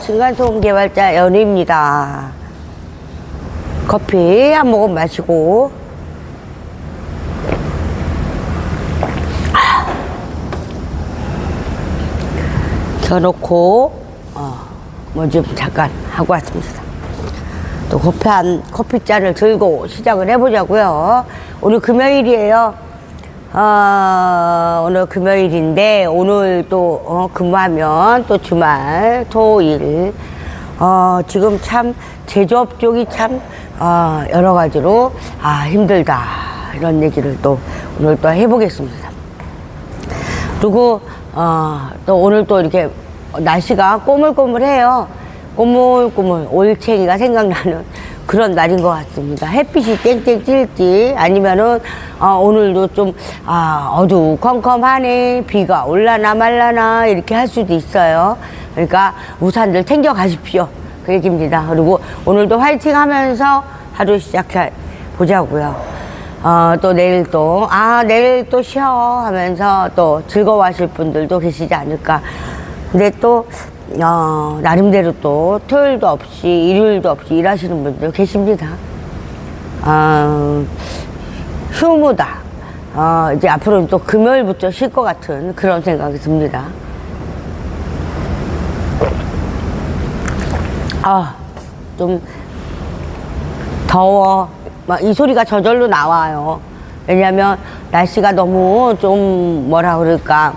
층간소음 개발자 연우입니다. 커피 한 모금 마시고 켜놓고 뭐 좀 잠깐 하고 왔습니다. 또 커피잔을 들고 시작을 해보자고요. 오늘 금요일이에요. 오늘 금요일인데 오늘 또 근무하면 또 주말 토일 지금 참 제조업 쪽이 참 여러 가지로 힘들다 이런 얘기를 또 오늘 또 해보겠습니다. 그리고 또 오늘 또 이렇게 날씨가 꼬물꼬물해요. 꼬물꼬물 올챙이가 생각나는 그런 날인 것 같습니다. 햇빛이 땡땡 찔지 아니면은 오늘도 좀 어두컴컴하네, 비가 올라나 말라나 이렇게 할 수도 있어요. 그러니까 우산들 챙겨 가십시오 그 얘기입니다. 그리고 오늘도 화이팅 하면서 하루 시작해 보자고요. 또 내일 또 쉬어 하면서 또 즐거워하실 분들도 계시지 않을까. 근데 또 나름대로 또 토요일도 없이 일요일도 없이 일하시는 분들 계십니다. 휴무다. 이제 앞으로는 또 금요일부터 쉴 것 같은 그런 생각이 듭니다. 좀 더워. 이 소리가 저절로 나와요. 왜냐면 날씨가 너무 좀 뭐라 그럴까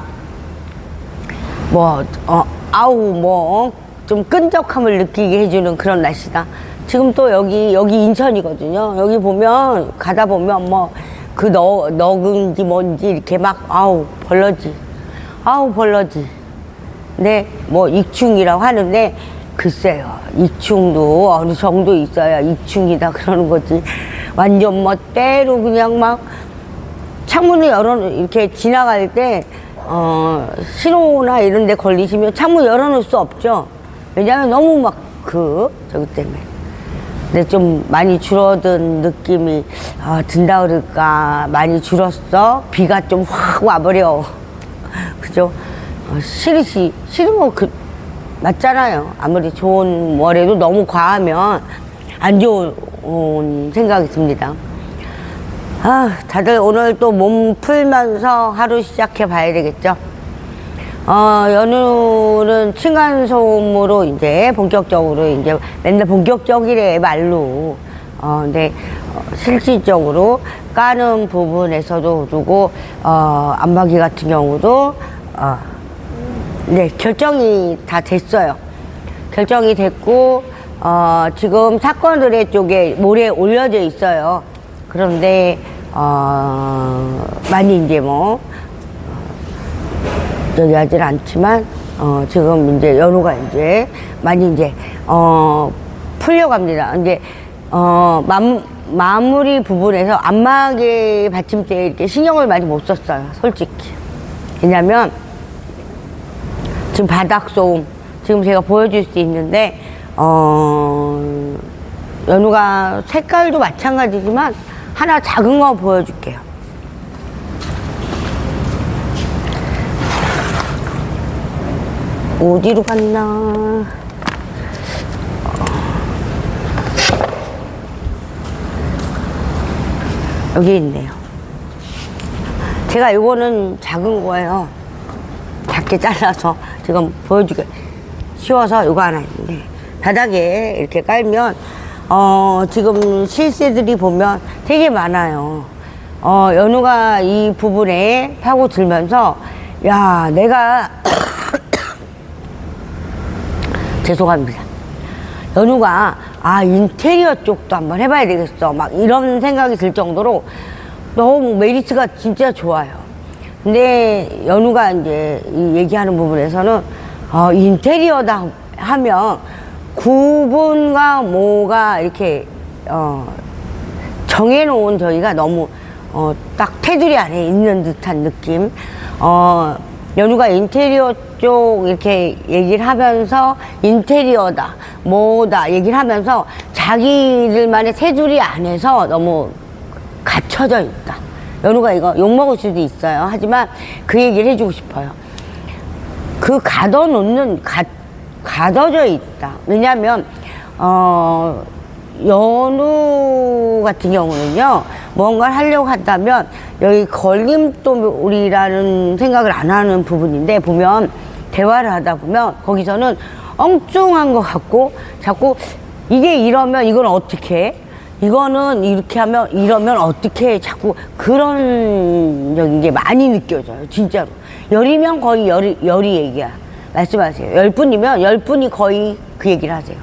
좀 끈적함을 느끼게 해주는 그런 날씨다. 지금 또 여기 인천이거든요. 여기 보면 가다 보면 그 너근지 뭔지 이렇게 막 벌러지. 근데 익충이라고 하는데 글쎄요, 익충도 어느 정도 있어야 익충이다 그러는 거지. 완전 때로 그냥 막 창문을 이렇게 지나갈 때 신호나 이런 데 걸리시면 창문 열어놓을 수 없죠. 왜냐하면 너무 저기 때문에. 근데 좀 많이 줄어든 느낌이 든다 그럴까. 많이 줄었어. 비가 좀 확 와버려. 그죠? 싫으면 맞잖아요. 아무리 좋은 월에도 너무 과하면 안 좋은 생각이 듭니다. 다들 오늘 또 몸 풀면서 하루 시작해 봐야 되겠죠. 연우는 층간소음으로 이제 본격적으로 이제 맨날 본격적이래 말로. 근데 실질적으로 까는 부분에서도 그리고 안마기 같은 경우도 네, 결정이 다 됐어요. 결정이 됐고 지금 사건의뢰 쪽에 모레에 올려져 있어요. 그런데 많이 이제 저기 하진 않지만 지금 이제 연우가 이제 많이 이제 풀려갑니다. 이제 마무리 부분에서 안마기 받침대에 이렇게 신경을 많이 못 썼어요, 솔직히. 왜냐면 지금 바닥 소음 지금 제가 보여줄 수 있는데 연우가 색깔도 마찬가지지만 하나 작은 거 보여줄게요. 어디로 갔나? 여기 있네요. 제가 이거는 작은 거예요. 작게 잘라서 지금 보여주기 쉬워서 이거 하나 있는데 바닥에 이렇게 깔면 지금 실새들이 보면 되게 많아요. 연우가 이 부분에 파고들면서 야, 내가 죄송합니다. 연우가 인테리어 쪽도 한번 해봐야 되겠어 막 이런 생각이 들 정도로 너무 메리트가 진짜 좋아요. 근데 연우가 이제 이 얘기하는 부분에서는 인테리어다 하면 구분과 뭐가 이렇게 정해놓은 저희가 너무 딱 테두리 안에 있는 듯한 느낌. 연우가 인테리어 쪽 이렇게 얘기를 하면서 인테리어다 뭐다 얘기를 하면서 자기들만의 테두리 안에서 너무 갇혀져 있다. 연우가 이거 욕먹을 수도 있어요. 하지만 그 얘기를 해주고 싶어요. 그 가둬놓는 가둬져 있다. 왜냐하면 연우 같은 경우는요, 뭔가를 하려고 한다면 여기 걸림돌이라는 생각을 안 하는 부분인데, 보면 대화를 하다 보면 거기서는 엉뚱한 것 같고 자꾸 이게 이러면 이건 어떻게 해? 이거는 이렇게 하면 이러면 어떻게 해? 자꾸 그런 적인 게 많이 느껴져요. 진짜로. 열이면 거의 열이 얘기야. 말씀하세요. 10분이면 10분이 거의 그 얘기를 하세요.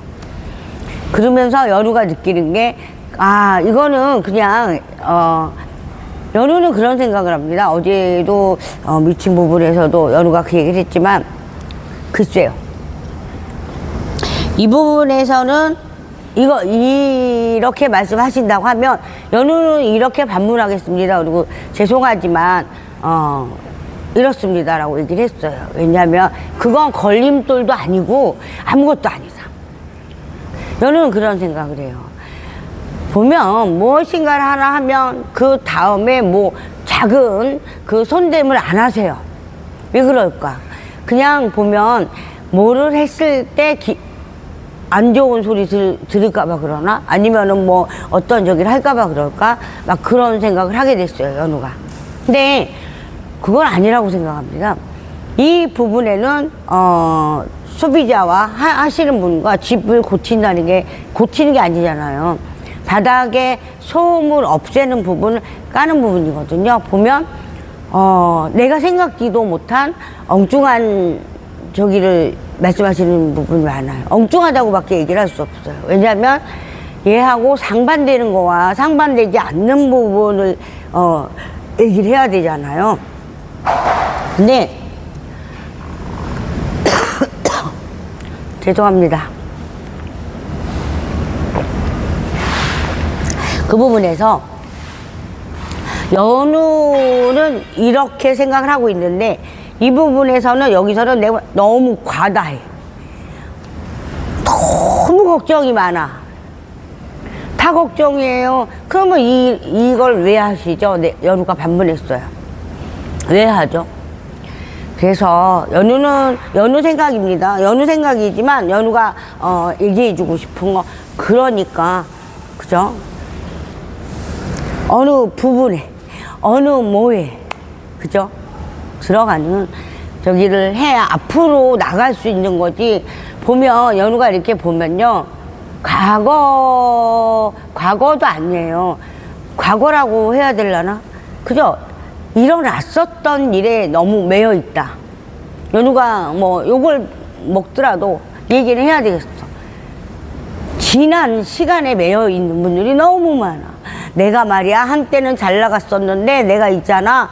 그러면서 연우가 느끼는 게, 아, 이거는 그냥 연우는 그런 생각을 합니다. 어제도 미친 부분에서도 연우가 그 얘기를 했지만, 글쎄요, 이 부분에서는 이렇게 말씀하신다고 하면 연우는 이렇게 반문하겠습니다. 그리고 죄송하지만 이렇습니다라고 얘기를 했어요. 왜냐하면 그건 걸림돌도 아니고 아무것도 아니다. 연우는 그런 생각을 해요. 보면 무엇인가를 하나 하면 그 다음에 뭐 작은 그 손댈을 안 하세요. 왜 그럴까? 그냥 보면 뭐를 했을 때 안 좋은 소리 들을까봐 그러나? 아니면은 뭐 어떤 저기를 할까봐 그럴까? 막 그런 생각을 하게 됐어요, 연우가. 근데 그건 아니라고 생각합니다. 이 부분에는 소비자와 하시는 분과 집을 고치는 게 아니잖아요. 바닥에 소음을 없애는 부분을 까는 부분이거든요. 보면 내가 생각지도 못한 엉뚱한 저기를 말씀하시는 부분이 많아요. 엉뚱하다고밖에 얘기를 할 수 없어요. 왜냐하면 얘하고 상반되는 거와 상반되지 않는 부분을 얘기를 해야 되잖아요. 근데 죄송합니다. 그 부분에서 연우는 이렇게 생각을 하고 있는데, 이 부분에서는 여기서는 내가 너무 과다해. 너무 걱정이 많아. 다 걱정이에요. 그러면 이걸 왜 하시죠? 연우가 반문했어요. 왜 하죠? 그래서 연우 생각입니다. 연우 생각이지만 연우가 얘기해주고 싶은 거, 그러니까 그죠? 어느 부분에 어느 뭐에 그죠? 들어가는 저기를 해야 앞으로 나갈 수 있는 거지. 보면 연우가 이렇게 보면요, 과거도 아니에요. 과거라고 해야 되려나? 그죠? 일어났었던 일에 너무 매여 있다. 연우가 뭐 욕을 먹더라도 얘기를 해야 되겠어. 지난 시간에 매여 있는 분들이 너무 많아. 내가 말이야 한때는 잘 나갔었는데 내가 있잖아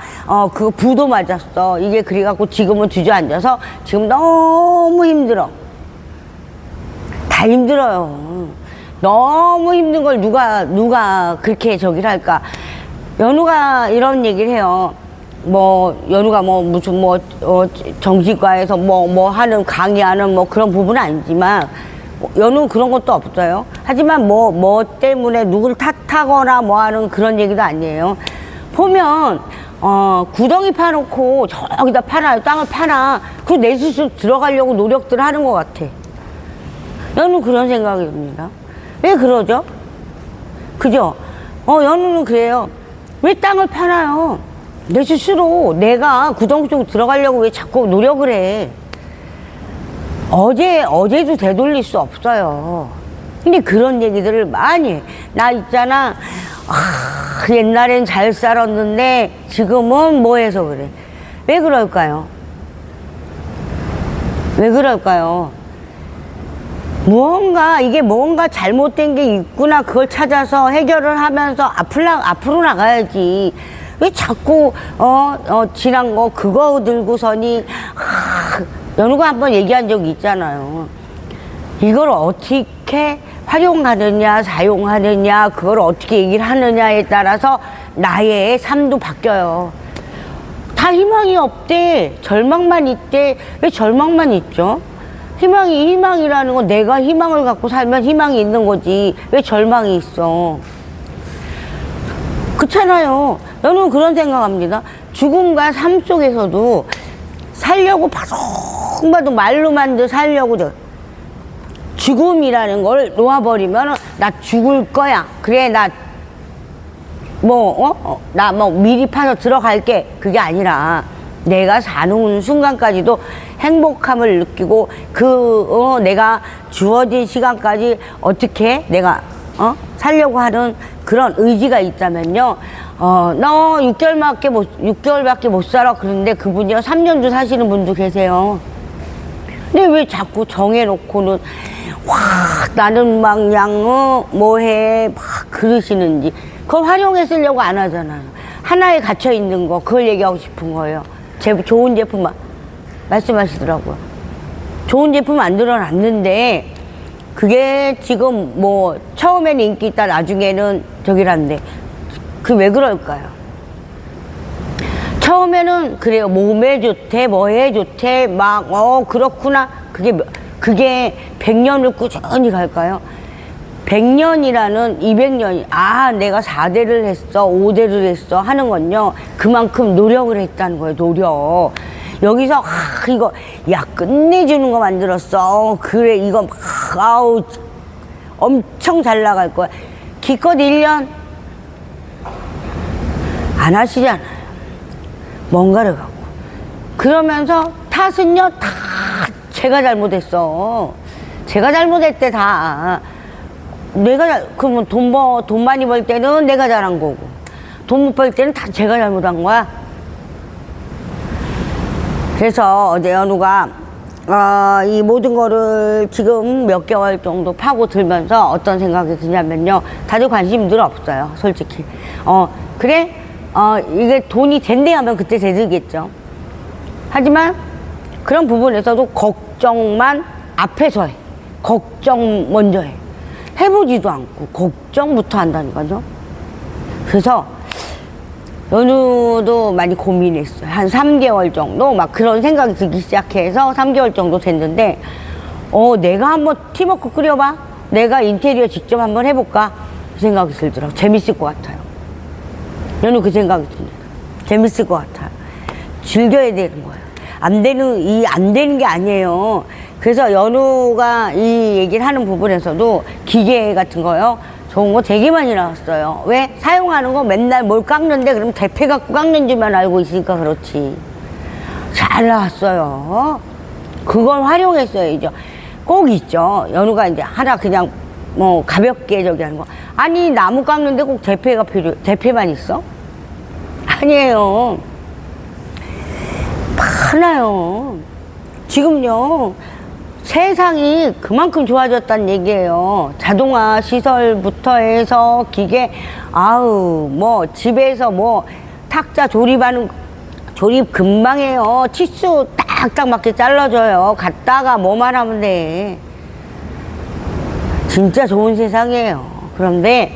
그 부도 맞았어. 이게 그래갖고 지금은 주저앉아서 지금 너무 힘들어. 다 힘들어요. 너무 힘든 걸 누가 그렇게 저기를 할까. 연우가 이런 얘기를 해요. 뭐 연우가 뭐 무슨 뭐 정신과에서 뭐 하는 강의하는 뭐 그런 부분은 아니지만, 연우 그런 것도 없어요. 하지만 뭐 때문에 누구를 탓하거나 뭐 하는 그런 얘기도 아니에요. 보면 구덩이 파놓고 저기다 파놔요. 땅을 파놔. 그리고 내 스스로 들어가려고 노력들을 하는 것 같아. 연우 그런 생각입니다. 왜 그러죠? 그죠? 연우는 그래요. 왜 땅을 파놔요? 내 스스로 내가 구덩이 쪽으로 들어가려고 왜 자꾸 노력을 해? 어제도 되돌릴 수 없어요. 근데 그런 얘기들을 많이 해. 나 있잖아, 옛날엔 잘 살았는데 지금은 뭐 해서 그래. 왜 그럴까요? 왜 그럴까요? 이게 뭔가 잘못된 게 있구나, 그걸 찾아서 해결을 하면서 앞으로 나가야지. 왜 자꾸 지난 거 그거 들고서니. 연우가 한번 얘기한 적이 있잖아요. 이걸 어떻게 활용하느냐 사용하느냐, 그걸 어떻게 얘기를 하느냐에 따라서 나의 삶도 바뀌어요. 다 희망이 없대. 절망만 있대. 왜 절망만 있죠? 희망이라는 건 내가 희망을 갖고 살면 희망이 있는 거지. 왜 절망이 있어? 그렇잖아요. 저는 그런 생각합니다. 죽음과 삶 속에서도 살려고 바둥바둥 말로만 살려고 죽음이라는 걸 놓아버리면 나 죽을 거야. 그래, 나 나 미리 파서 들어갈게. 그게 아니라 내가 사는 순간까지도 행복함을 느끼고 내가 주어진 시간까지 어떻게 내가 살려고 하는 그런 의지가 있다면요. 너 6개월밖에 못 살아. 그런데 그분이요 3년도 사시는 분도 계세요. 근데 왜 자꾸 정해놓고는 나는 막 그냥 뭐해 막 그러시는지. 그걸 활용해 쓰려고 안 하잖아요. 하나에 갇혀 있는 거, 그걸 얘기하고 싶은 거예요. 좋은 제품 말씀하시더라고요. 좋은 제품 만들어놨는데 그게 지금 뭐 처음에는 인기 있다 나중에는 저기란데 그 왜 그럴까요? 처음에는 그래요. 몸에 좋대, 뭐에 좋대, 막 그렇구나. 그게 100년을 꾸준히 갈까요? 100년이라는 200년이 내가 4대를 했어 5대를 했어 하는 건요 그만큼 노력을 했다는 거예요. 노력. 여기서 이거 끝내주는 거 만들었어. 그래 이거 엄청 잘 나갈 거야. 기껏 1년 안 하시잖아요. 뭔가를 갖고. 그러면서 탓은요 다 제가 잘못했어. 제가 잘못했대 다. 그러면 돈 많이 벌 때는 내가 잘한 거고, 돈 못 벌 때는 다 제가 잘못한 거야. 그래서 어제 연우가, 이 모든 거를 지금 몇 개월 정도 파고 들면서 어떤 생각이 드냐면요. 다들 관심들 없어요, 솔직히. 그래? 이게 돈이 된대 하면 그때 되겠죠. 하지만 그런 부분에서도 걱정만 앞에서 해. 걱정 먼저 해. 해보지도 않고 걱정부터 한다니까요. 그래서 연우도 많이 고민했어요. 한 3개월 정도 막 그런 생각이 들기 시작해서 3개월 정도 됐는데 내가 한번 팀워크 끓여봐. 내가 인테리어 직접 한번 해볼까? 그 생각이 들더라고요. 재밌을 것 같아요. 연우 그 생각이 듭니다. 재밌을 것 같아요. 즐겨야 되는 거예요. 안 되는 게 아니에요. 그래서 연우가 이 얘기를 하는 부분에서도 기계 같은 거요. 좋은 거 되게 많이 나왔어요. 왜? 사용하는 거 맨날 뭘 깎는데 그럼 대패 갖고 깎는 줄만 알고 있으니까 그렇지. 잘 나왔어요. 그걸 활용했어야죠. 꼭 있죠. 연우가 이제 하나 그냥 가볍게 저기 하는 거. 아니 나무 깎는데 꼭 대패만 있어? 아니에요. 많아요. 지금요. 세상이 그만큼 좋아졌다는 얘기예요. 자동화 시설부터 해서 기계, 집에서 탁자 조립 금방 해요. 치수 딱딱 맞게 잘라줘요. 갔다가 뭐만 하면 돼. 진짜 좋은 세상이에요. 그런데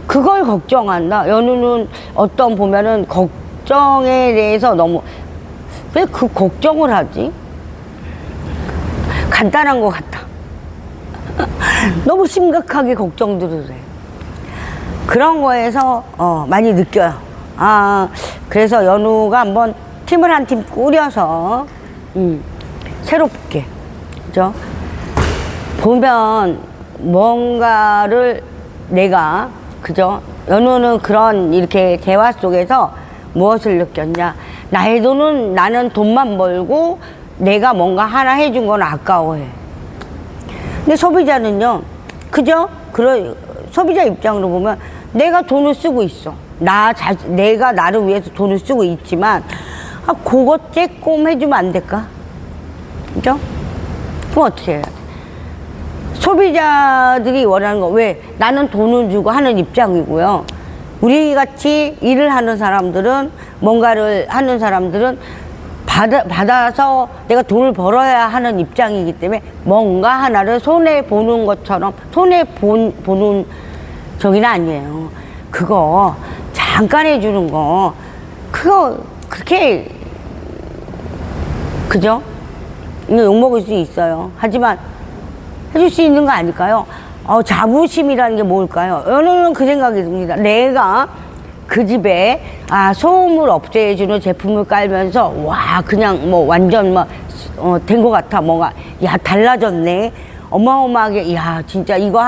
그걸 걱정한다. 연우는 보면은 걱정에 대해서 너무, 왜 그 걱정을 하지? 간단한 것 같다. 너무 심각하게 걱정들을 해. 그런 거에서 많이 느껴요. 그래서 연우가 한번 팀을 한 팀 꾸려서 새롭게, 그죠? 보면 뭔가를 내가, 그죠? 연우는 그런 이렇게 대화 속에서 무엇을 느꼈냐? 나는 돈만 벌고 내가 뭔가 하나 해준 건 아까워해. 근데 소비자는요, 그죠? 소비자 입장으로 보면 내가 돈을 쓰고 있어. 내가 나를 위해서 돈을 쓰고 있지만, 그거 조금 해주면 안 될까? 그죠? 그럼 어떻게 해야 돼? 소비자들이 원하는 거, 왜? 나는 돈을 주고 하는 입장이고요. 우리 같이 일을 하는 사람들은, 뭔가를 하는 사람들은 받아서 내가 돈을 벌어야 하는 입장이기 때문에 뭔가 하나를 손해보는 것처럼, 손해보는 저기는 아니에요. 그거 잠깐 해주는 거, 그거 그렇게, 그죠? 이거 욕먹을 수 있어요. 하지만 해줄 수 있는 거 아닐까요? 자부심이라는 게 뭘까요? 연우는 그 생각이 듭니다. 내가 그 집에 소음을 없애주는 제품을 깔면서 그냥 완전 된 것 같아. 뭔가 달라졌네. 어마어마하게, 야, 진짜 이거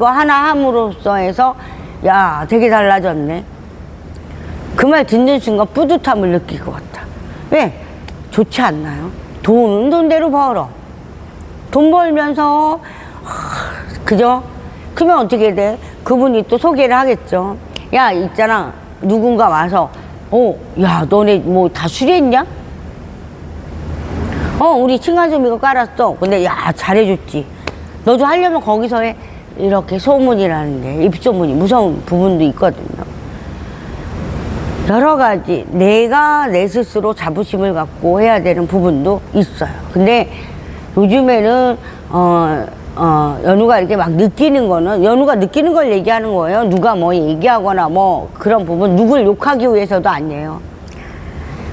하나 함으로써 해서, 야, 되게 달라졌네. 그 말 듣는 순간 뿌듯함을 느낄 것 같아. 왜? 좋지 않나요? 돈은 돈대로 벌어. 돈 벌면서, 그죠? 그러면 어떻게 돼? 그분이 또 소개를 하겠죠. 야, 있잖아. 누군가 와서, 야, 너네 뭐 다 수리했냐? 우리 층간소음 이거 깔았어. 근데 야, 잘해줬지. 너도 하려면 거기서 해. 이렇게 소문이라는 게, 입소문이 무서운 부분도 있거든요. 여러 가지 내가 내 스스로 자부심을 갖고 해야 되는 부분도 있어요. 근데 요즘에는 연우가 이렇게 막 느끼는 거는, 연우가 느끼는 걸 얘기하는 거예요. 누가 뭐 얘기하거나 뭐 그런 부분, 누굴 욕하기 위해서도 아니에요.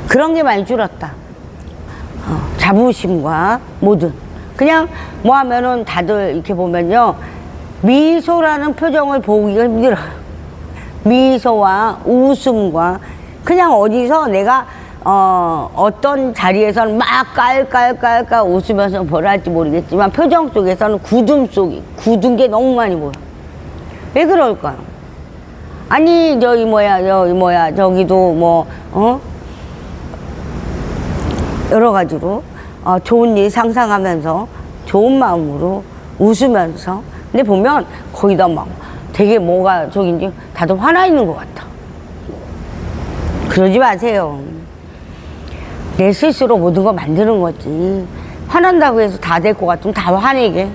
그런 게 많이 줄었다. 자부심과 모든, 그냥 뭐 하면은 다들 이렇게 보면요, 미소라는 표정을 보기가 힘들어요. 미소와 웃음과, 그냥 어디서 내가 어떤 자리에서는 막 깔깔깔깔 웃으면서 뭐라 할지 모르겠지만 표정 속에서는 굳은 게 너무 많이 보여. 왜 그럴까요? 아니 저기 뭐야 저기도 뭐 여러 가지로 좋은 일 상상하면서 좋은 마음으로 웃으면서, 근데 보면 거기다 막 되게 뭐가 저긴지 다들 화나 있는 것 같아. 그러지 마세요. 내 스스로 모든 거 만드는 거지. 화난다고 해서 다 될 것 같으면 다 화내게.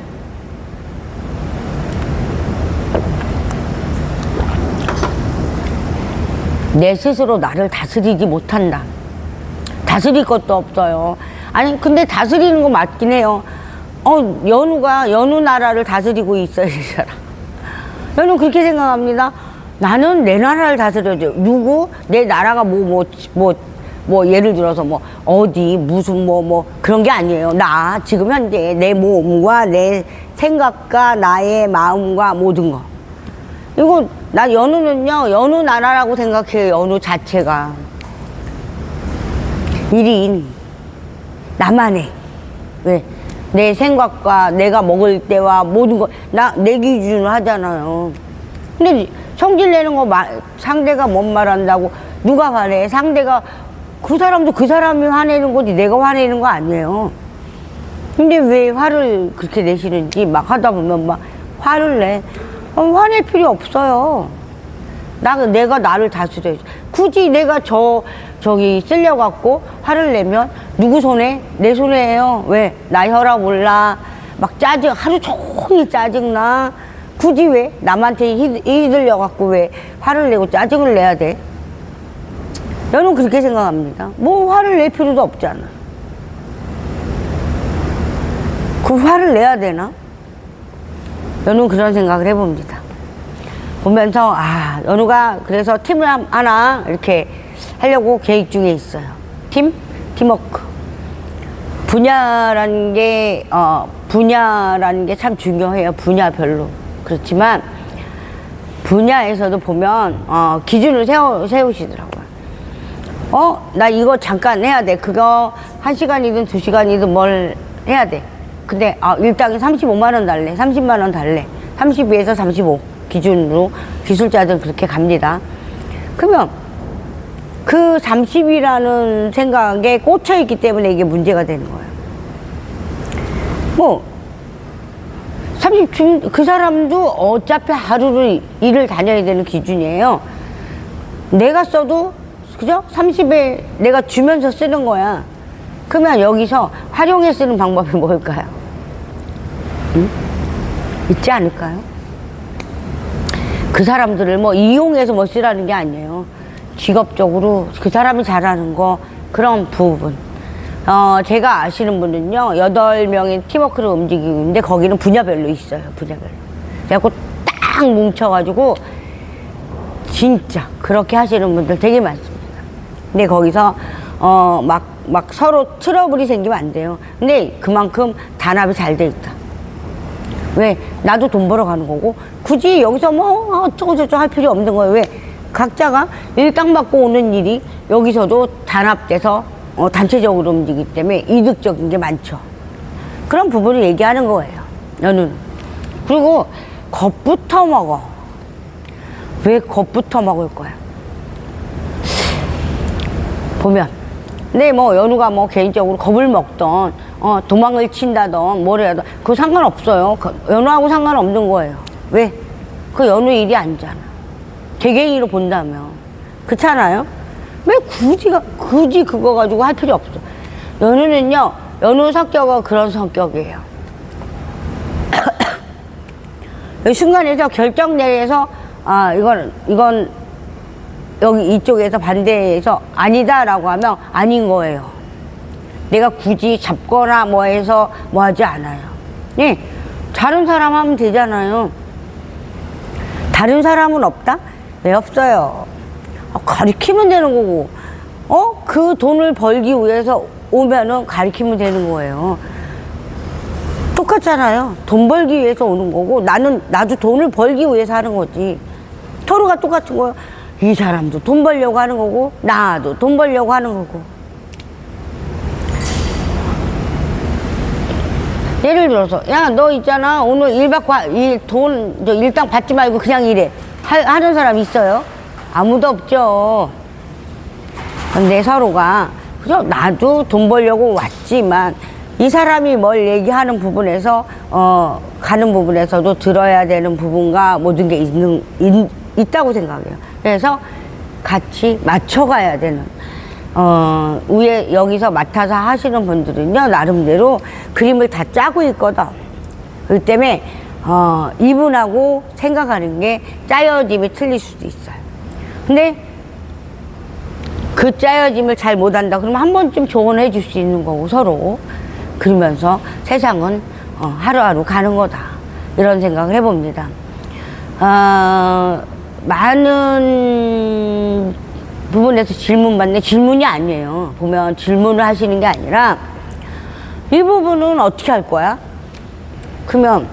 내 스스로 나를 다스리지 못한다. 다스릴 것도 없어요. 아니 근데 다스리는 거 맞긴 해요. 연우가 연우 나라를 다스리고 있어요, 이 사람. 저는 그렇게 생각합니다. 나는 내 나라를 다스려줘. 누구? 내 나라가 예를 들어서 뭐 어디 무슨 뭐 그런 게 아니에요. 나 지금 현재 내 몸과 내 생각과 나의 마음과 모든 거. 이거 나 연우는요, 연우 나라라고 생각해요. 연우 자체가 1인 나만의, 왜? 내 생각과 내가 먹을 때와 모든 거 내 기준으로 하잖아요. 근데 성질 내는 거 상대가 뭔 말한다고 누가 화내? 상대가, 그 사람도 그 사람이 화내는 거지 내가 화내는 거 아니에요. 근데 왜 화를 그렇게 내시는지 막 하다 보면 막 화를 내. 화낼 필요 없어요. 내가 나를 다스려야지. 굳이 내가 저기 쓸려 갖고 화를 내면 누구 손에? 내 손에요. 왜? 나 혈압 올라. 막 하루 종일 짜증나. 굳이 왜? 남한테 휘둘려 갖고 왜 화를 내고 짜증을 내야 돼? 저는 그렇게 생각합니다. 뭐 화를 낼 필요도 없잖아. 그 화를 내야 되나? 저는 그런 생각을 해봅니다. 보면서 연우가 그래서 팀을 하나 이렇게 하려고 계획 중에 있어요. 팀워크. 분야라는 게 참 중요해요. 분야별로. 그렇지만 분야에서도 보면 기준을 세우시더라고요. 나 이거 잠깐 해야 돼. 그거 1시간이든 2시간이든 뭘 해야 돼. 근데 일당이 35만 원 달래, 30만 원 달래, 32에서 35 기준으로 기술자들은 그렇게 갑니다. 그러면 그 30이라는 생각에 꽂혀있기 때문에 이게 문제가 되는 거예요. 뭐 30, 그 사람도 어차피 하루를 일을 다녀야 되는 기준이에요. 내가 써도, 그죠? 30에 내가 주면서 쓰는 거야. 그러면 여기서 활용해 쓰는 방법이 뭘까요? 있지 않을까요? 그 사람들을 뭐 이용해서 뭐 쓰라는 게 아니에요. 직업적으로 그 사람이 잘하는 거, 그런 부분. 제가 아시는 분은요, 8명의 팀워크를 움직이고 있는데 거기는 분야별로 있어요. 분야별로. 그래갖고 딱 뭉쳐가지고 진짜 그렇게 하시는 분들 되게 많습니다. 근데 거기서 막 서로 트러블이 생기면 안 돼요. 근데 그만큼 단합이 잘 돼 있다. 왜? 나도 돈 벌어가는 거고 굳이 여기서 뭐 어쩌고저쩌고 할 필요 없는 거예요. 왜? 각자가 일당 받고 오는 일이 여기서도 단합돼서 단체적으로 움직이기 때문에 이득적인 게 많죠. 그런 부분을 얘기하는 거예요. 연우는. 그리고 겁부터 먹어. 왜 겁부터 먹을 거야? 보면. 근데 뭐 연우가 뭐 개인적으로 겁을 먹던 도망을 친다던 뭘 해도 그거 상관없어요. 연우하고 상관없는 거예요. 왜? 그 연우 일이 아니잖아. 개개인으로 본다면. 그렇잖아요? 왜 굳이 그거 가지고 할 필요 없어. 연우는요, 연우 성격은 그런 성격이에요. 이 순간에서 결정 내에서 이건 여기 이쪽에서 반대해서 아니다라고 하면 아닌 거예요. 내가 굳이 잡거나 뭐 해서 뭐 하지 않아요. 네, 다른 사람 하면 되잖아요. 다른 사람은 없다? 왜 없어요? 가리키면 되는 거고, 그 돈을 벌기 위해서 오면은 가리키면 되는 거예요. 똑같잖아요. 돈 벌기 위해서 오는 거고, 나도 돈을 벌기 위해서 하는 거지. 서로가 똑같은 거예요. 이 사람도 돈 벌려고 하는 거고, 나도 돈 벌려고 하는 거고. 예를 들어서, 야, 너 있잖아. 오늘 일당 받지 말고 그냥 일해. 하는 사람 있어요? 아무도 없죠. 근데 서로가, 그죠? 나도 돈 벌려고 왔지만, 이 사람이 뭘 얘기하는 부분에서, 가는 부분에서도 들어야 되는 부분과 모든 게 있다고 생각해요. 그래서 같이 맞춰가야 되는, 위에 여기서 맡아서 하시는 분들은요, 나름대로 그림을 다 짜고 있거든. 그렇기 때문에, 이분하고 생각하는 게 짜여짐이 틀릴 수도 있어요. 근데 그 짜여짐을 잘 못한다 그러면 한 번쯤 조언해 줄 수 있는 거고, 서로. 그러면서 세상은 하루하루 가는 거다, 이런 생각을 해봅니다. 많은 부분에서 질문 받네. 질문이 아니에요. 보면 질문을 하시는 게 아니라, 이 부분은 어떻게 할 거야? 그러면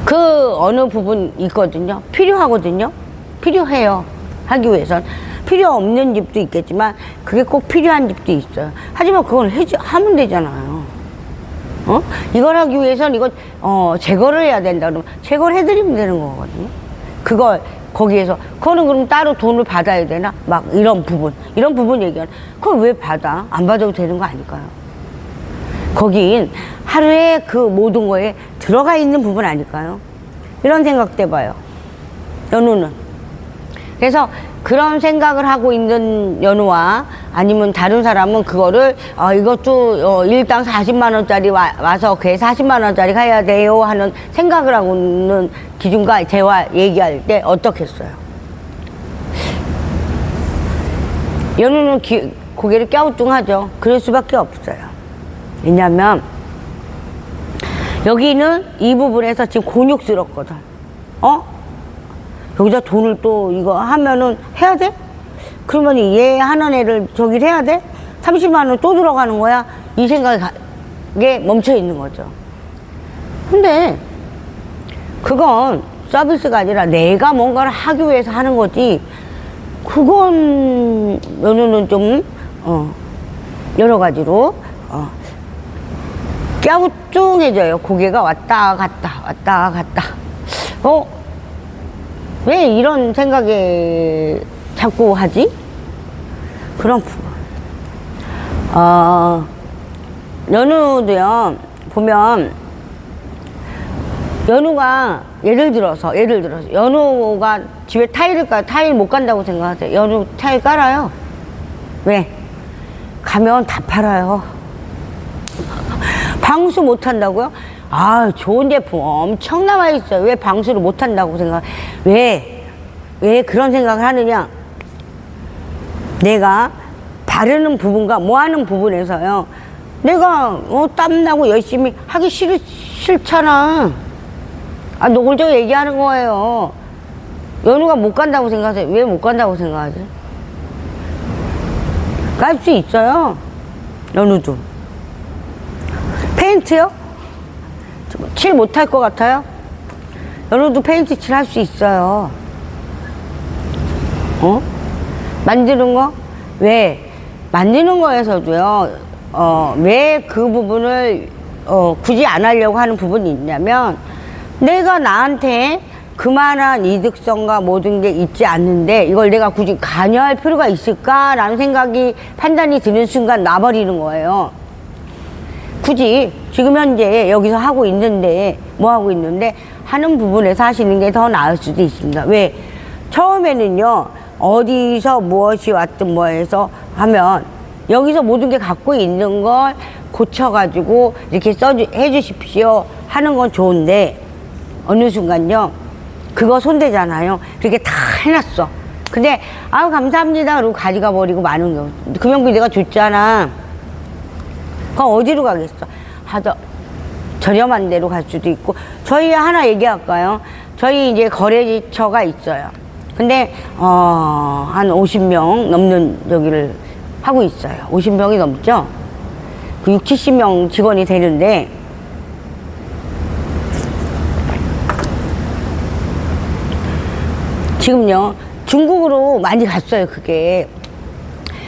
그 어느 부분 있거든요. 필요하거든요. 필요해요. 하기 위해선. 필요 없는 집도 있겠지만 그게 꼭 필요한 집도 있어요. 하지만 그걸 하면 되잖아요. 이걸 하기 위해선 이거 제거를 해야 된다 그러면 제거를 해드리면 되는 거거든요. 그걸 거기에서 그거는 그럼 따로 돈을 받아야 되나? 막 이런 부분 얘기하는. 그걸 왜 받아? 안 받아도 되는 거 아닐까요? 거긴 하루에 그 모든 거에 들어가 있는 부분 아닐까요? 이런 생각도 해봐요. 연우는. 그래서 그런 생각을 하고 있는 연우와 아니면 다른 사람은 그거를 이것도 일당 40만원짜리 와서 그게 40만원짜리 가야 돼요 하는 생각을 하고 있는 기준과 대화 얘기할 때 어떻겠어요? 연우는 고개를 갸우뚱하죠. 그럴 수밖에 없어요. 왜냐면 여기는 이 부분에서 지금 곤욕스럽거든. 여기다 돈을 또 이거 하면은 해야 돼? 그러면 얘 하는 애를 저기를 해야 돼? 30만원 또 들어가는 거야? 이 생각에 멈춰 있는 거죠. 근데 그건 서비스가 아니라 내가 뭔가를 하기 위해서 하는 거지. 그건 연우는 좀 여러 가지로 갸우뚱해져요. 고개가 왔다 갔다. 왜 이런 생각에 자꾸 하지? 그런 부분. 연우도요, 보면, 연우가, 예를 들어서, 연우가 집에 타일을 까요. 타일 못 간다고 생각하세요. 연우 타일 깔아요. 왜? 가면 다 팔아요. 방수 못 한다고요? 좋은 제품 엄청 나와 있어요. 왜 방수를 못 한다고 왜 그런 생각을 하느냐? 내가 바르는 부분과 뭐 하는 부분에서요. 내가 땀나고 열심히 하기 싫잖아. 노골적으로 얘기하는 거예요. 연우가 못 간다고 생각하세요? 왜 못 간다고 생각하지? 갈 수 있어요. 연우도. 페인트요? 칠 못할 것 같아요? 연우도 페인트 칠 할 수 있어요. 만드는 거? 왜? 만드는 거에서도요, 왜 그 부분을 굳이 안 하려고 하는 부분이 있냐면, 내가 나한테 그만한 이득성과 모든 게 있지 않는데 이걸 내가 굳이 관여할 필요가 있을까라는 생각이 판단이 드는 순간 놔버리는 거예요. 굳이 지금 현재 여기서 하고 있는데 뭐 하고 있는데 하는 부분에서 하시는 게 더 나을 수도 있습니다. 왜? 처음에는요, 어디서 무엇이 왔든 뭐해서 하면 여기서 모든 게 갖고 있는 걸 고쳐가지고 이렇게 해주십시오 하는 건 좋은데, 어느 순간요, 그거 손대잖아요. 그렇게 다 해놨어. 근데 아유 감사합니다 그러고 가져가 버리고 마는 거. 금연비 내가 줬잖아. 그럼 어디로 가겠어? 하다 저렴한 데로 갈 수도 있고. 저희 하나 얘기할까요? 저희 이제 거래처가 있어요. 근데 한 50명 넘는 여기를 하고 있어요. 50명이 넘죠? 그 6, 70명 직원이 되는데, 지금요 중국으로 많이 갔어요. 그게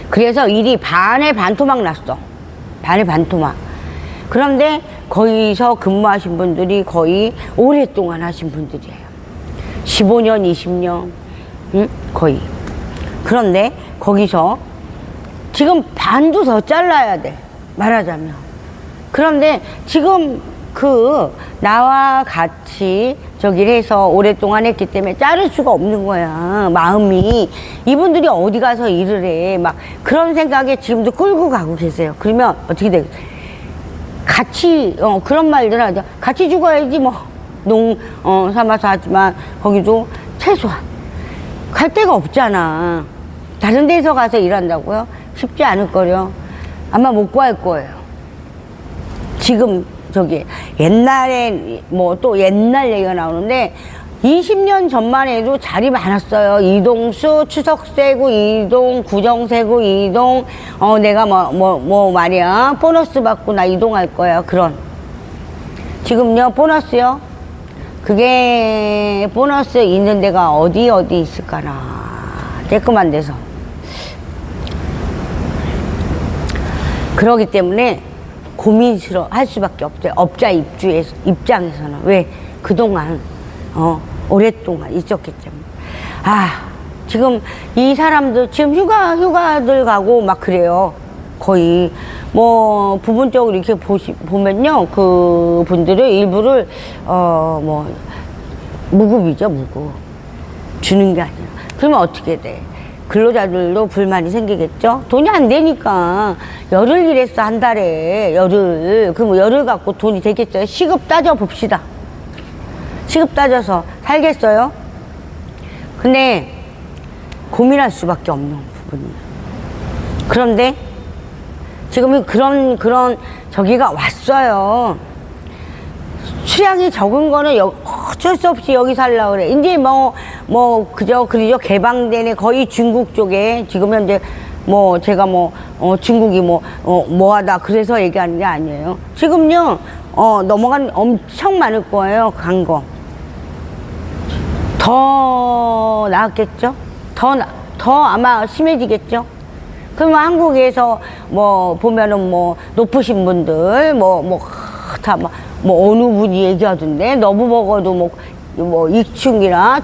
그래서 일이 반에 반토막 났어. 반에 반토막. 그런데 거기서 근무하신 분들이 거의 오랫동안 하신 분들이에요. 15년 20년 거의. 그런데 거기서 지금 반도 더 잘라야 돼, 말하자면. 그런데 지금 나와 같이 저기를 해서 오랫동안 했기 때문에 자를 수가 없는 거야, 마음이. 이분들이 어디 가서 일을 해. 막 그런 생각에 지금도 끌고 가고 계세요. 그러면 어떻게 되겠어요? 같이, 그런 말들 하죠. 같이 죽어야지, 뭐. 삼아서 하지만, 거기도 최소한. 갈 데가 없잖아. 다른 데서 가서 일한다고요? 쉽지 않을 거요. 아마 못 구할 거예요. 지금, 옛날에, 또 옛날 얘기가 나오는데, 20년 전만 해도 자리 많았어요. 이동수, 추석세고, 이동, 구정세고, 이동, 내가 말이야. 보너스 받고 나 이동할 거야. 그런. 지금요, 보너스요? 그게, 보너스 있는 데가 어디 있을까나. 쬐끄만 데서. 그러기 때문에, 고민스러워 할 수밖에 없어요. 업자 입장에서는. 왜? 그동안, 오랫동안 있었기 때문에. 지금 이 사람들, 지금 휴가들 가고 막 그래요. 거의. 부분적으로 이렇게 보면요. 그 분들의 일부를, 무급이죠, 무급. 주는 게 아니라. 그러면 어떻게 돼? 근로자들도 불만이 생기겠죠? 돈이 안 되니까. 열흘 일했어, 한 달에. 열흘. 그럼 열흘 갖고 돈이 되겠어요? 시급 따져 봅시다. 시급 따져서 살겠어요? 근데 고민할 수밖에 없는 부분이에요. 그런데 지금 그런 저기가 왔어요. 수량이 적은 거는 어쩔 수 없이 여기 살려고 그래. 이제 그죠 개방되네. 거의 중국 쪽에 지금 현재 제가 중국이 뭐하다 그래서 얘기하는 게 아니에요. 지금요, 넘어간 엄청 많을 거예요. 간 거. 더 나았겠죠? 더 아마 심해지겠죠? 그러면 한국에서 보면은 높으신 분들, 어느 분이 얘기하던데, 너무 먹어도 익충이나,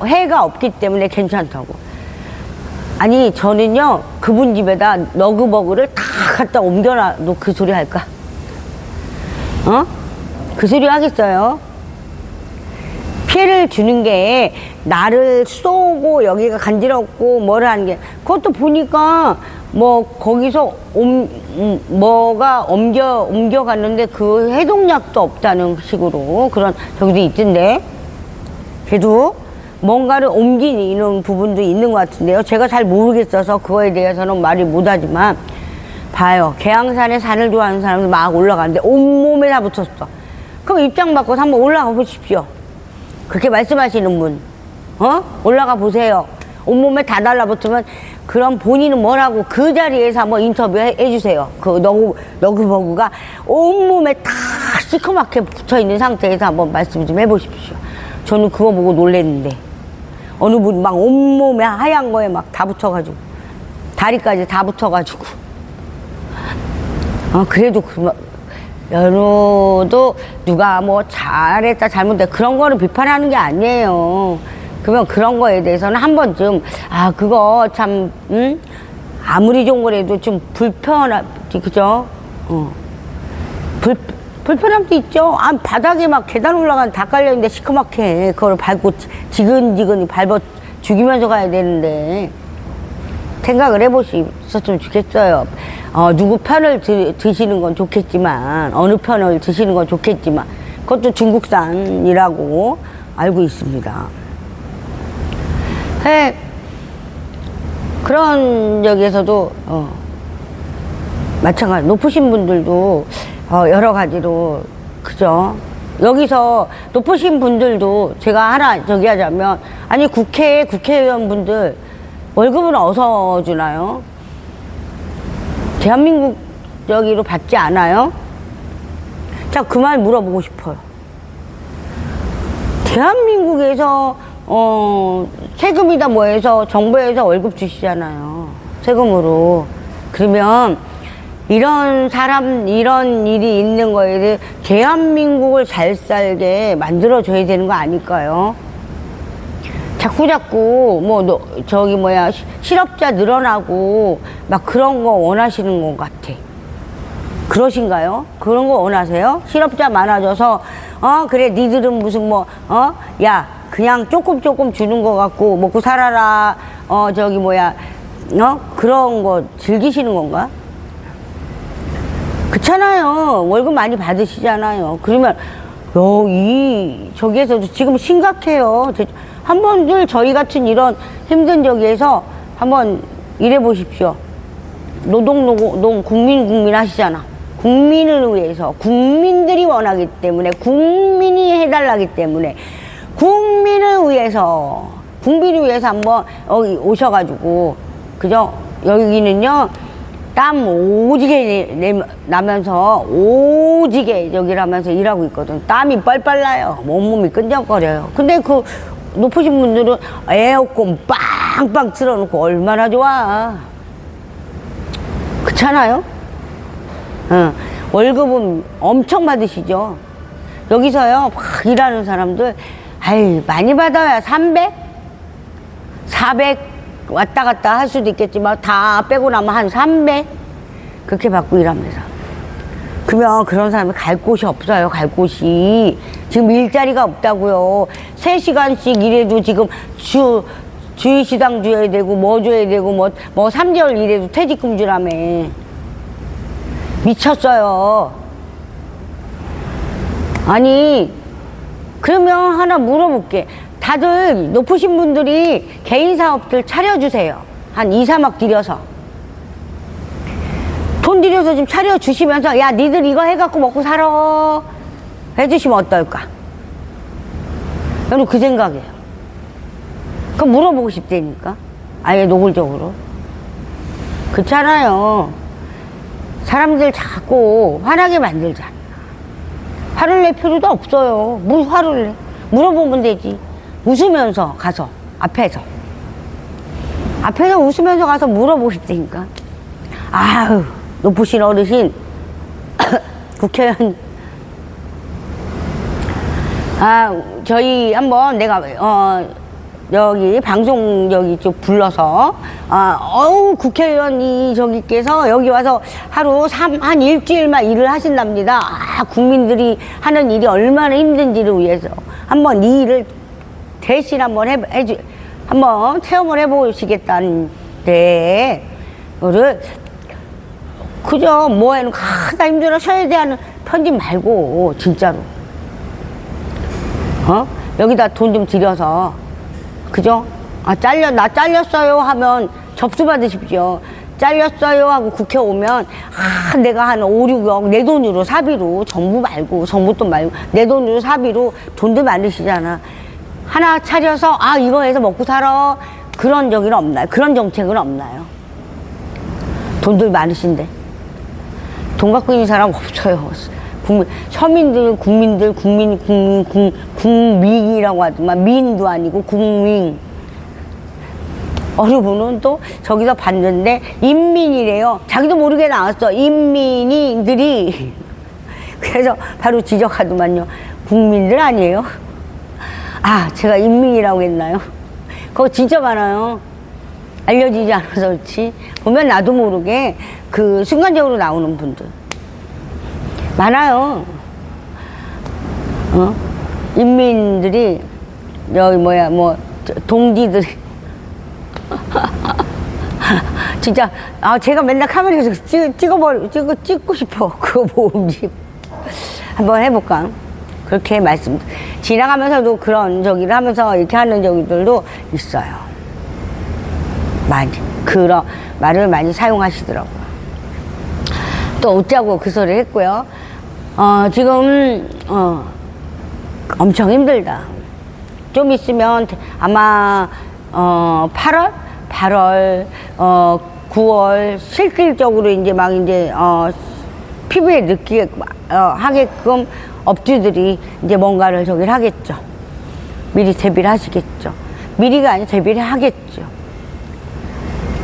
해가 없기 때문에 괜찮다고. 아니, 저는요, 그분 집에다 너그버그를 다 갖다 옮겨놔도 그 소리 할까? 그 소리 하겠어요? 피해를 주는 게 나를 쏘고 여기가 간지럽고 뭐를 하는 게, 그것도 보니까 거기서 뭐가 옮겨갔는데 그 해독약도 없다는 식으로 그런 저기도 있던데. 그래도 뭔가를 옮기는 부분도 있는 것 같은데요. 제가 잘 모르겠어서 그거에 대해서는 말을 못하지만, 봐요. 계양산에 산을 좋아하는 사람들 막 올라가는데 온몸에 다 붙었어. 그럼 입장 바꿔서 한번 올라가 보십시오. 그렇게 말씀하시는 분, 올라가 보세요. 온몸에 다 달라붙으면, 그럼 본인은 뭐라고 그 자리에서 한번 인터뷰 해주세요. 그 너그버그가 온몸에 다 시커멓게 붙어있는 상태에서 한번 말씀 좀 해보십시오. 저는 그거 보고 놀랬는데, 어느 분이 막 온몸에 하얀 거에 막 다 붙어가지고, 다리까지 다 붙어가지고, 그래도 연우도 누가 뭐 잘했다 잘못했다 그런 거를 비판하는 게 아니에요. 그러면 그런 거에 대해서는 한 번쯤 아 그거 참 아무리 좋은 거라도 좀 불편하지 그죠? 불편함도 있죠. 아 바닥에 막 계단 올라가는 다 깔려있는데 시커멓게 그걸 밟고 지근지근히 밟아 죽이면서 가야 되는데 생각을 해보셨으면 좋겠어요. 누구 편을 드시는 건 좋겠지만 어느 편을 드시는 건 좋겠지만 그것도 중국산이라고 알고 있습니다. 그런 적에서도 마찬가지 높으신 분들도 여러 가지로 그죠. 여기서 높으신 분들도 제가 하나 저기 하자면 아니 국회의원분들 월급은 어디서 주나요? 대한민국 여기로 받지 않아요? 자, 그 말 물어보고 싶어요. 대한민국에서 세금이다 뭐 해서 정부에서 월급 주시잖아요. 세금으로. 그러면 이런 사람 이런 일이 있는 거에 대해 대한민국을 잘 살게 만들어줘야 되는 거 아닐까요? 자꾸 뭐 저기 뭐야 실업자 늘어나고 막 그런 거 원하시는 것 같아. 그러신가요? 그런 거 원하세요? 실업자 많아져서 그래 니들은 무슨 뭐 야 그냥 조금 주는 거 갖고 먹고 살아라 저기 뭐야 그런 거 즐기시는 건가? 그렇잖아요. 월급 많이 받으시잖아요. 그러면 저기에서도 지금 심각해요. 한번 저희 같은 이런 힘든 저기에서 한번 일해 보십시오. 노동 국민 하시잖아. 국민을 위해서 국민들이 원하기 때문에 국민이 해달라기 때문에 국민을 위해서 한번 여기 오셔가지고 그죠? 여기는요 땀 오지게 나면서 오지게 저기를 하면서 일하고 있거든. 땀이 뻘뻘 나요. 온몸이 끈적거려요. 근데 그 높으신 분들은 에어컨 빵빵 틀어놓고 얼마나 좋아. 그렇잖아요? 월급은 엄청 받으시죠. 여기서요 막 일하는 사람들 많이 받아야 300? 400 왔다 갔다 할 수도 있겠지만 다 빼고 나면 한 300 그렇게 받고 일합니다. 그러면 그런 사람이 갈 곳이 없어요. 갈 곳이 지금 일자리가 없다고요. 3시간씩 일해도 지금 주의시당 줘야 되고 뭐 줘야 되고 뭐 3개월 일해도 퇴직금 주라며. 미쳤어요. 아니 그러면 하나 물어볼게. 다들 높으신 분들이 개인 사업들 차려주세요. 한 2, 3억 들여서 돈 들여서 좀 차려주시면서 야 니들 이거 해갖고 먹고 살아 해주시면 어떨까? 저는 그 생각이에요. 그럼 물어보고 싶다니까. 아예 노골적으로. 그렇잖아요. 사람들 자꾸 화나게 만들잖아. 화를 낼 필요도 없어요. 뭘 화를 내? 물어보면 되지. 웃으면서 가서 앞에서 웃으면서 가서 물어보고 싶다니까. 아유 높으신 어르신 국회의원 저희 한번 내가 여기 방송 여기 좀 불러서 국회의원이 저기께서 여기 와서 하루 한 일주일만 일을 하신답니다. 국민들이 하는 일이 얼마나 힘든지를 위해서 한번 이 일을 대신 한번 한번 체험을 해보시겠다는데 그거를 그저 뭐해는 다 힘들어 쉬어야 돼 하는 편집 말고 진짜로 여기다 돈 좀 들여서 그죠? 나 잘렸어요 하면 접수 받으십시오. 잘렸어요 하고 국회 오면 내가 한 5, 6억 내 돈으로 사비로 정부 돈 말고 내 돈으로 사비로 돈도 많으시잖아. 하나 차려서 이거 해서 먹고 살아 그런 적은 없나요? 그런 정책은 없나요? 돈들 많으신데 돈 갖고 있는 사람 없어요. 국민이라고 하지만 미인도 아니고 국민. 어느 분은 또 저기서 봤는데 인민이래요. 자기도 모르게 나왔어. 인민이들이 그래서 바로 지적하더만요. 국민들 아니에요? 아, 제가 인민이라고 했나요? 그거 진짜 많아요. 알려지지 않아서 그렇지. 보면 나도 모르게 그 순간적으로 나오는 분들 많아요. 인민들이 여기 뭐야 뭐 동지들이 진짜 제가 맨날 카메라에서 찍고 싶어. 그거 뭔지 한번 해볼까? 그렇게 말씀 지나가면서도 그런 저기를 하면서 이렇게 하는 저기들도 있어요. 많이 그런 말을 많이 사용하시더라고요. 또 웃자고 그 소리 했고요. 지금 엄청 힘들다. 좀 있으면 아마 8월, 9월 실질적으로 이제 막 이제 피부에 느끼게 하게끔 업주들이 이제 뭔가를 저기를 하겠죠. 미리 대비를 하시겠죠. 미리가 아니라 대비를 하겠죠.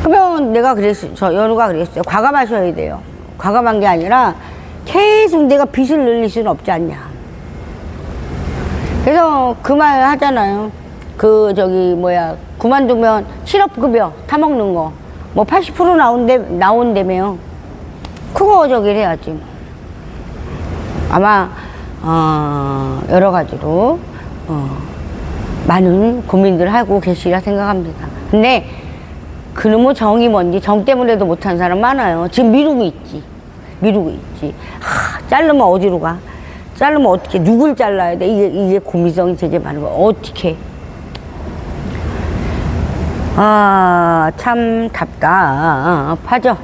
그러면 내가 연우가 그랬어요. 과감하셔야 돼요. 과감한 게 아니라 계속 내가 빚을 늘릴 수는 없지 않냐. 그래서 그 말 하잖아요. 그만두면 실업급여 타먹는 거. 뭐 80% 나온다며요. 그거 저기를 해야지. 뭐. 아마, 여러 가지로, 많은 고민들을 하고 계시리라 생각합니다. 근데, 그놈의 정이 뭔지, 정 때문에도 못한 사람 많아요. 지금 미루고 있지. 자르면 어디로 가? 자르면 어떻게, 누굴 잘라야 돼? 이게 고민성이 되게 많은 거야. 어떻게. 참 답답하죠?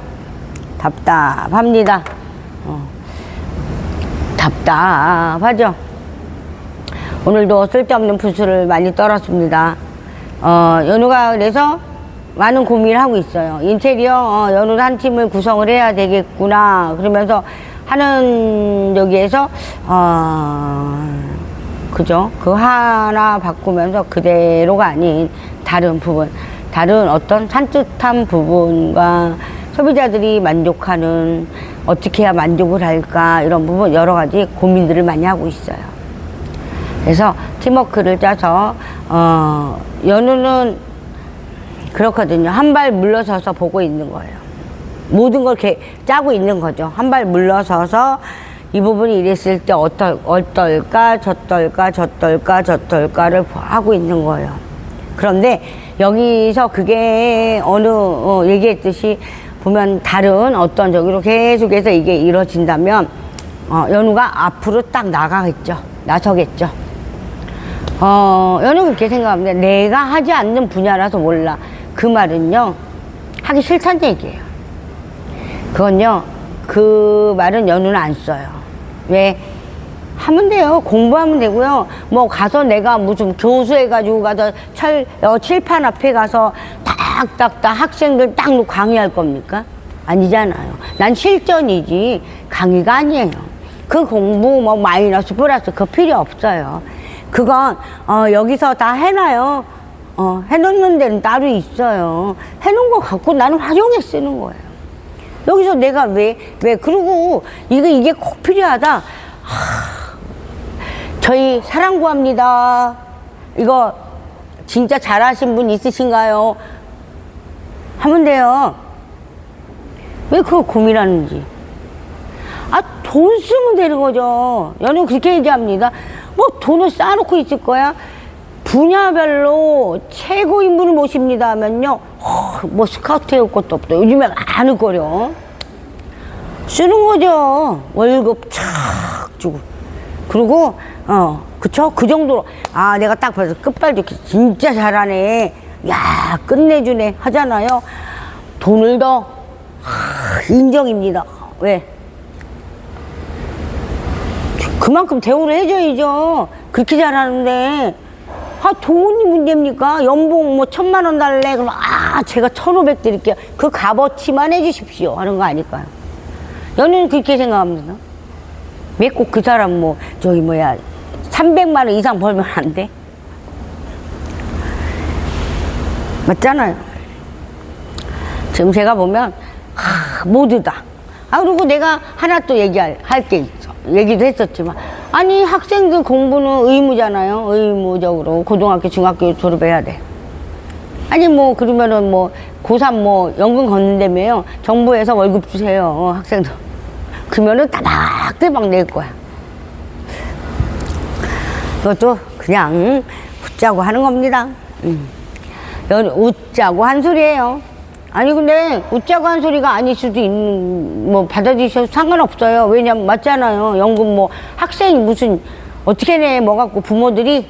답답합니다. 답답하죠? 오늘도 쓸데없는 붓을 많이 떨었습니다. 연우가 그래서 많은 고민을 하고 있어요. 인테리어 연우도 한 팀을 구성을 해야 되겠구나 그러면서 하는 여기에서 그죠? 그 하나 바꾸면서 그대로가 아닌 다른 부분, 다른 어떤 산뜻한 부분과 소비자들이 만족하는 어떻게 해야 만족을 할까 이런 부분 여러 가지 고민들을 많이 하고 있어요. 그래서 팀워크를 짜서 연우는 그렇거든요. 한 발 물러서서 보고 있는 거예요. 모든 걸 이렇게 짜고 있는 거죠. 한 발 물러서서 이 부분이 이랬을 때 어떨까 저떨까를 하고 있는 거예요. 그런데 여기서 그게 얘기했듯이 보면 다른 어떤 저기로 계속해서 이게 이루어진다면 연우가 앞으로 딱 나서겠죠. 연우가 그렇게 생각합니다. 내가 하지 않는 분야라서 몰라. 그 말은요, 하기 싫다는 얘기예요. 그건요, 그 말은 연우는 안 써요. 왜? 하면 돼요. 공부하면 되고요. 뭐 가서 내가 무슨 교수해가지고 가서 칠판 앞에 가서 딱딱딱 학생들 딱 놓고 강의할 겁니까? 아니잖아요. 난 실전이지 강의가 아니에요. 그 공부 뭐 마이너스 플러스 그거 필요 없어요. 그건 여기서 다 해놔요. 해놓는 데는 따로 있어요. 해놓은 거 갖고 나는 활용해 쓰는 거예요. 여기서 내가 왜 그리고 이게 꼭 필요하다. 저희 사랑 구합니다. 이거 진짜 잘하신 분 있으신가요? 하면 돼요. 왜 그걸 고민하는지. 돈 쓰면 되는 거죠. 연우는 그렇게 얘기합니다. 뭐 돈을 쌓아놓고 있을 거야? 분야별로 최고 인물을 모십니다 하면요. 뭐 스카우트 해올 것도 없다. 요즘에 많을거려. 쓰는 거죠. 월급 착 주고. 그리고, 그쵸? 그 정도로. 내가 딱 봐서 끝발좋게 진짜 잘하네. 야, 끝내주네. 하잖아요. 돈을 더, 인정입니다. 왜? 그만큼 대우를 해줘야죠. 그렇게 잘하는데. 돈이 문제입니까? 연봉 뭐 1,000만 원 달래. 그럼 제가 1,500 드릴게요. 그 값어치만 해주십시오. 하는 거 아닐까요? 연우는 그렇게 생각합니다. 왜 꼭 그 사람 300만 원 이상 벌면 안 돼? 맞잖아요. 지금 제가 보면 모두다. 그리고 내가 하나 또 얘기할 게 있어. 얘기도 했었지만, 아니, 학생들 공부는 의무잖아요. 의무적으로 고등학교, 중학교 졸업해야 돼. 아니, 뭐, 그러면은 뭐, 고3 뭐, 연금 걷는다며요. 정부에서 월급 주세요, 학생들. 그러면은 따박따박 낼 거야. 그것도 그냥 웃자고 하는 겁니다. 웃자고 한 소리예요. 아니, 근데 웃자고 한 소리가 아닐 수도 있는, 뭐, 받아들이셔도 상관없어요. 왜냐면 맞잖아요. 연금 뭐, 학생이 무슨, 어떻게 내, 뭐 갖고 부모들이,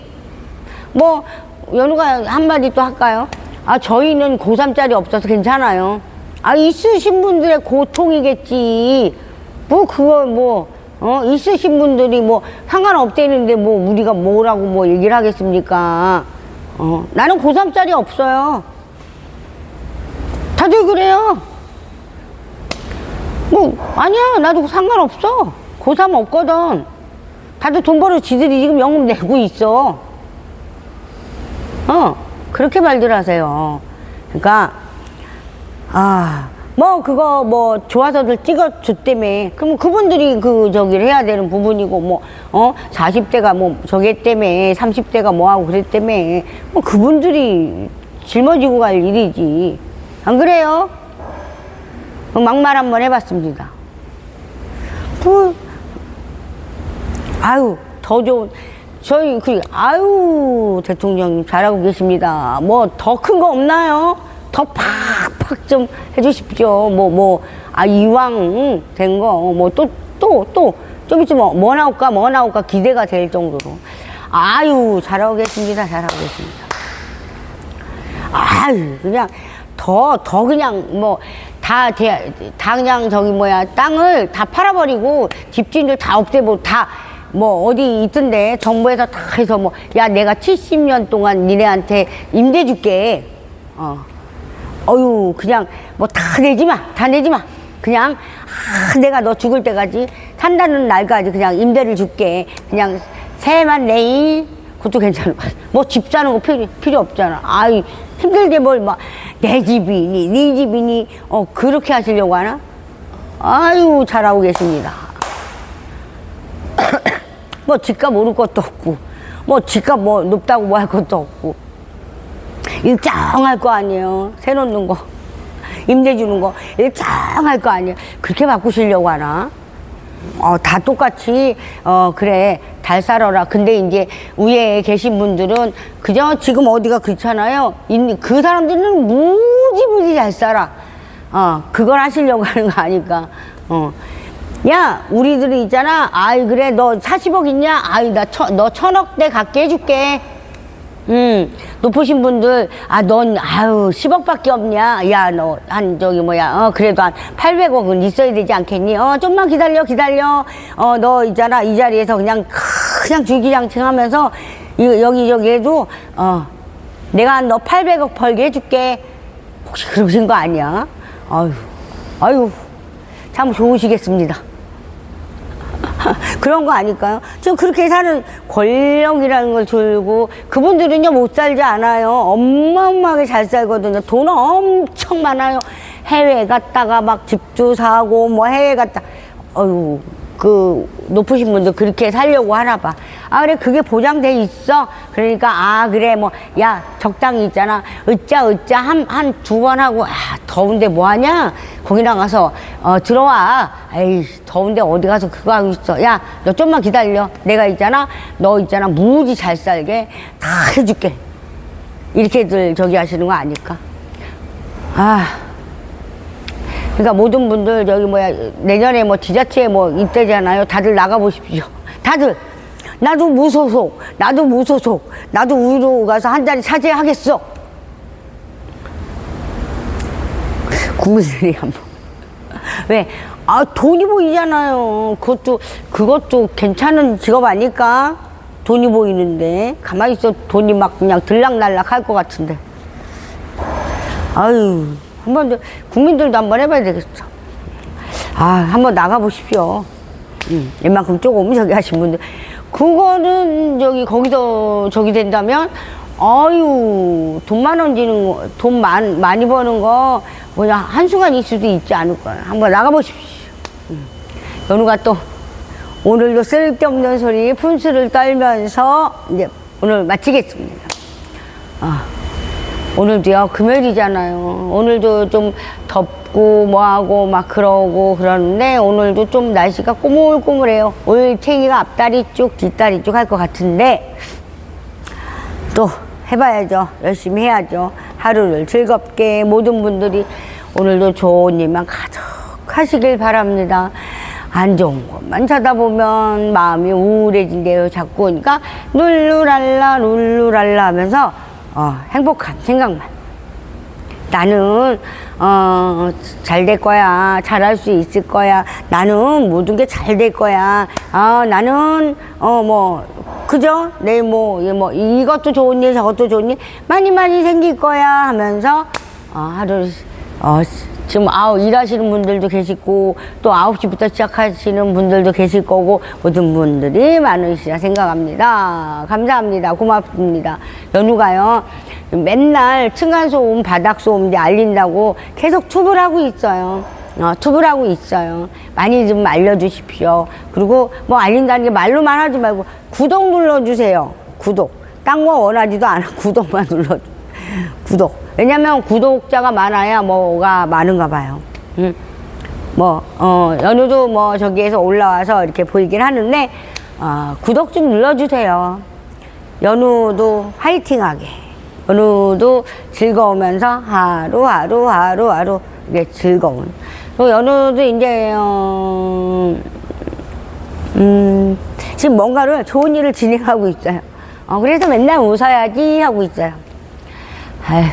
뭐, 연우가 한마디 또 할까요? 아, 저희는 고3짜리 없어서 괜찮아요. 아, 있으신 분들의 고통이겠지. 뭐, 그거 뭐, 있으신 분들이 뭐, 상관없대는데 뭐, 우리가 뭐라고 뭐 얘기를 하겠습니까? 나는 고3짜리 없어요. 다들 그래요. 뭐, 아니야. 나도 상관없어. 고3 없거든. 다들 돈 벌어 지들이 지금 연금 내고 있어. 그렇게 말들 하세요. 그러니까, 뭐, 그거 뭐, 좋아서들 찍어줬다며. 그럼 그분들이 저기를 해야 되는 부분이고, 뭐, 40대가 뭐, 저게 때문에, 30대가 뭐하고 그랬다며. 뭐, 그분들이 짊어지고 갈 일이지. 안 그래요? 막말 한번 해봤습니다. 아유, 더 좋은, 대통령님 잘하고 계십니다. 뭐, 더 큰 거 없나요? 더 팍팍 좀 해주십시오. 이왕 된 거, 뭐, 좀 있으면 뭐 나올까 기대가 될 정도로. 아유, 잘하고 계십니다. 잘하고 계십니다. 아유, 그냥, 더 그냥 뭐, 다 그냥 땅을 다 팔아버리고, 집주인들 다 없애고, 뭐 어디 있던데 정부에서 다 해서 뭐 야 내가 70년 동안 니네한테 임대 줄게. 그냥 뭐 다 내지 마. 그냥 내가 너 죽을 때까지 산다는 날까지 그냥 임대를 줄게. 그냥 새해만 내일 그것도 괜찮아. 뭐 집 사는 거 필요 없잖아. 아이 힘들게 뭘 막 내 집이니 네 집이니 그렇게 하시려고 하나? 아유 잘하고 계십니다. 뭐 집값 오를 것도 없고 뭐 집값 뭐 높다고 뭐 할 것도 없고 일정할 거 아니에요. 새 놓는 거 임대 주는 거 일정할 거 아니에요. 그렇게 바꾸시려고 하나? 다 똑같이 그래 잘 살아라. 근데 이제 위에 계신 분들은 그저 지금 어디가 그렇잖아요. 그 사람들은 무지무지 잘 살아. 그걸 하시려고 하는 거 아니까. 야, 우리들이 있잖아. 아이, 그래, 너 40억 있냐? 아이, 너 1000억대 갖게 해줄게. 높으신 분들, 넌, 10억밖에 없냐? 야, 너, 그래도 한 800억은 있어야 되지 않겠니? 좀만 기다려. 너 있잖아. 이 자리에서 그냥 줄기장창 하면서, 여기저기 해도, 내가 너 800억 벌게 해줄게. 혹시 그러신 거 아니야? 아유, 참 좋으시겠습니다. 그런 거 아닐까요? 저 그렇게 사는 권력이라는 걸 들고 그분들은요 못 살지 않아요. 어마어마하게 잘 살거든요. 돈 엄청 많아요. 해외 갔다가 막 집도 사고 뭐 해외 갔다. 그 높으신 분들 그렇게 살려고 하나 봐. 그래 그게 보장돼 있어. 그러니까 그래 뭐 야 적당히 있잖아. 으짜 한 두 번 하고 더운데 뭐 하냐? 거기 나가서 들어와. 에이 더운데 어디 가서 그거 하고 있어. 야 너 좀만 기다려. 내가 있잖아. 너 있잖아. 무지 잘 살게 다 해줄게. 이렇게들 저기 하시는 거 아닐까? 그러니까 모든 분들 내년에 뭐 지자체에 뭐 있대잖아요. 다들 나가보십시오. 다들 나도 무소속 나도 우리로 가서 한 자리 차지하겠어. 국민들이 한번 왜? 돈이 보이잖아요. 그것도 괜찮은 직업 아닐까? 돈이 보이는데 가만히 있어 돈이 막 그냥 들락날락 할 것 같은데. 아유. 한번 국민들도 한번 해봐야 되겠어. 한번 나가보십시오. 웬만큼 조금 저기 하신 분들 그거는 거기서 저기 된다면 돈 많이 버는 거 한순간일 수도 있지 않을까. 한번 나가보십시오. 연우가 또 오늘도 쓸데없는 소리 분수를 떨면서 이제 오늘 마치겠습니다. 오늘도요 금요일이잖아요. 오늘도 좀 덥고 뭐하고 막 그러고 그러는데 오늘도 좀 날씨가 꼬물꼬물해요. 올챙이가 앞다리 쭉 뒷다리 쭉 할 것 같은데 또 해봐야죠. 열심히 해야죠. 하루를 즐겁게 모든 분들이 오늘도 좋은 일만 가득 하시길 바랍니다. 안 좋은 것만 쳐다보면 마음이 우울해진대요. 자꾸 그러니까 룰루랄라 룰루랄라 하면서 행복한 생각만. 나는 잘 될 거야. 잘할 수 있을 거야. 나는 모든 게 잘 될 거야. 나는 뭐 그죠? 내 뭐 이것도 좋은 일 저것도 좋은 일 많이 생길 거야 하면서 하루를 지금 일하시는 분들도 계시고 또 9시부터 시작하시는 분들도 계실 거고 모든 분들이 많으시라 생각합니다. 감사합니다. 고맙습니다. 연우가요 맨날 층간소음 바닥소음 이제 알린다고 계속 튜브를 하고 있어요. 튜브를 하고 있어요. 많이 좀 알려주십시오. 그리고 뭐 알린다는 게 말로만 하지 말고 구독 눌러주세요. 구독. 딴 거 원하지도 않아. 구독만 눌러줘. 구독. 왜냐면 구독자가 많아야 뭐가 많은가 봐요. 연우도 뭐 저기에서 올라와서 이렇게 보이긴 하는데, 구독 좀 눌러주세요. 연우도 화이팅하게. 연우도 즐거우면서 하루 이게 즐거운. 또 연우도 이제, 지금 뭔가를 좋은 일을 진행하고 있어요. 그래서 맨날 웃어야지 하고 있어요. 아휴,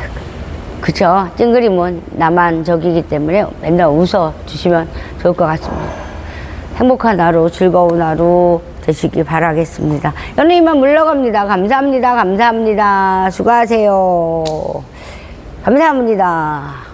그쵸. 찡그림은 나만 저기기 때문에 맨날 웃어주시면 좋을 것 같습니다. 행복한 하루, 즐거운 하루 되시기 바라겠습니다. 연우님만 물러갑니다. 감사합니다. 감사합니다. 수고하세요. 감사합니다.